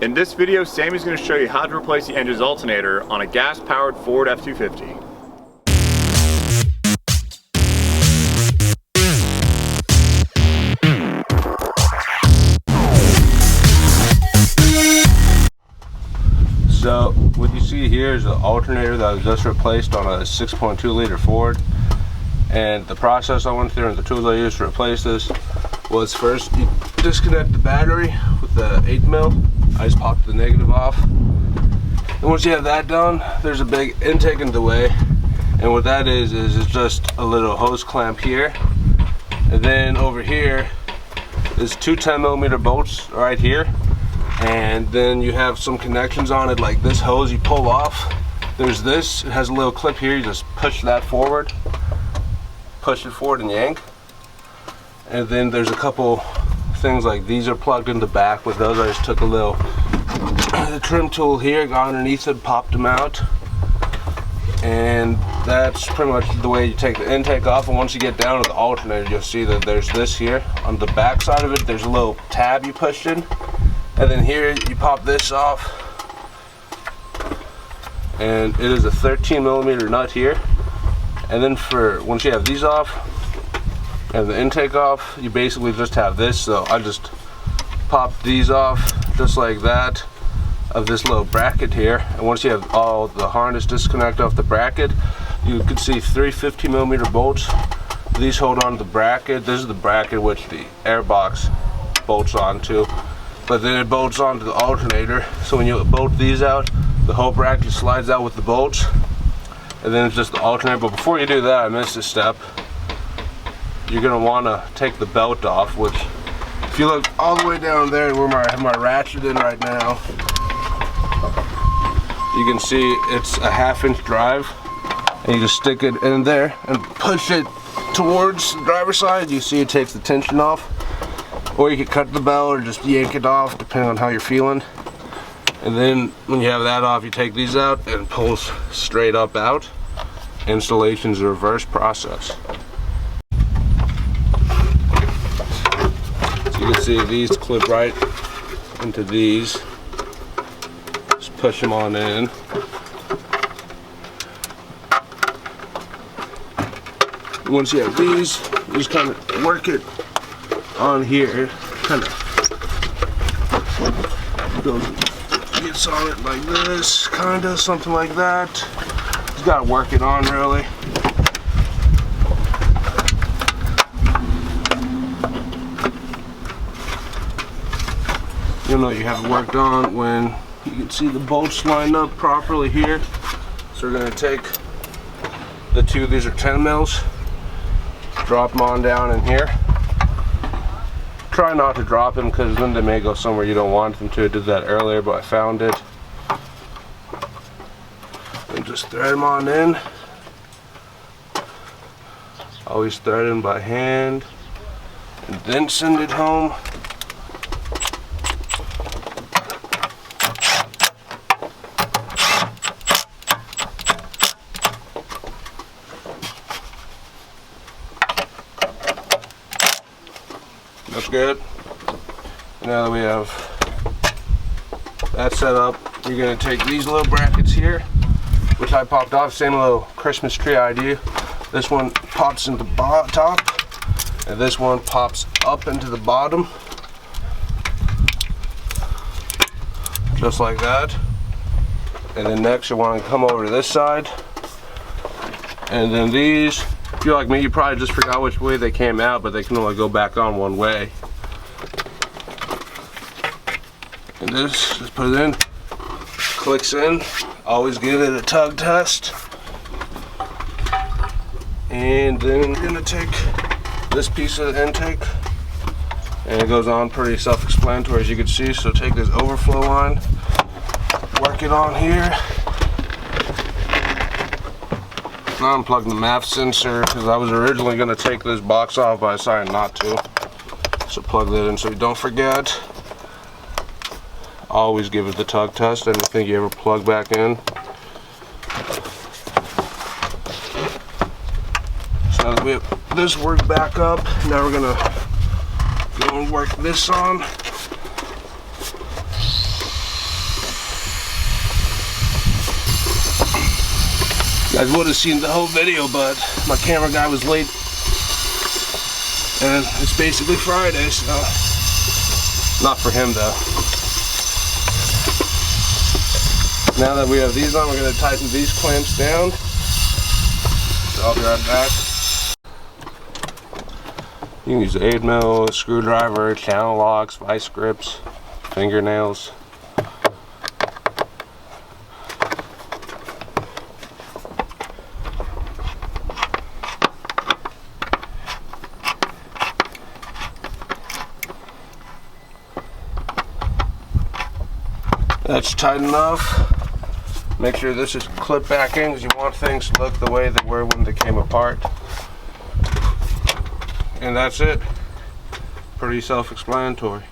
In this video, Sammy's going to show you how to replace the engine's alternator on a gas-powered Ford F250. So what you see here is the alternator that was just replaced on a 6.2 liter Ford. And the process I went through and the tools I used to replace this was, first you disconnect the battery with the 8mm. I just popped the negative off. And once you have that done, there's a big intake into the way. And what that is it's just a little hose clamp here. And then over here is two 10mm bolts right here. And then you have some connections on it, like this hose you pull off. There's this, it has a little clip here, you just push that forward. Push it forward and yank. And then there's a couple things like these are plugged in the back. With those I just took a little the trim tool here, got underneath it, popped them out. And that's pretty much the way you take the intake off. And once you get down to the alternator, you'll see that there's this here. On the back side of it, there's a little tab you push in. And then here you pop this off. And it is a 13mm nut here. And then once you have these off and the intake off, you basically just have this. So I just pop these off just like that of this little bracket here. And once you have all the harness disconnect off the bracket, you can see three 50mm bolts. These hold on to the bracket. This is the bracket which the airbox bolts onto, but then it bolts onto the alternator. So when you bolt these out, the whole bracket slides out with the bolts. And then it's just the alternator. But before you do that, I missed a step. You're gonna wanna take the belt off, which if you look all the way down there where I have my ratchet in right now, you can see it's a 1/2 inch drive. And you just stick it in there and push it towards the driver's side. You see it takes the tension off. Or you could cut the belt or just yank it off, depending on how you're feeling. And then when you have that off, you take these out and it pulls straight up out. Installation is a reverse process. So you can see these clip right into these. Just push them on in. Once you have these, you just kind of work it on here, kind of gets on it like this, kind of something like that. Just gotta work it on really. You'll know you have it worked on when you can see the bolts lined up properly here. So we're gonna take the two, these are 10mm, drop them on down in here. Try not to drop them because then they may go somewhere you don't want them to. I did that earlier, but I found it. And just thread them on in. Always thread them by hand and then send it home. That's good. Now that we have that set up, you're going to take these little brackets here, which I popped off, same little Christmas tree idea. This one pops into the top, and this one pops up into the bottom, just like that. And then next you want to come over to this side, and then these, if you're like me, you probably just forgot which way they came out, but they can only go back on one way. And this, just put it in, clicks in. Always give it a tug test. And then you're gonna take this piece of the intake, and it goes on pretty self-explanatory as you can see. So take this overflow line, work it on here. Now unplug the MAF sensor because I was originally going to take this box off, but I decided not to. So plug that in so you don't forget. Always give it the tug test, anything you ever plug back in. So now that we have this work back up, now we're going to go and work this on. guys would have seen the whole video, but my camera guy was late. And it's basically Friday, so not for him though. Now that we have these on, we're going to tighten these clamps down. So I'll be right back. You can use 8mm, screwdriver, channel locks, vice grips, fingernails. That's tight enough. Make sure this is clipped back in because you want things to look the way they were when they came apart. And that's it. Pretty self-explanatory.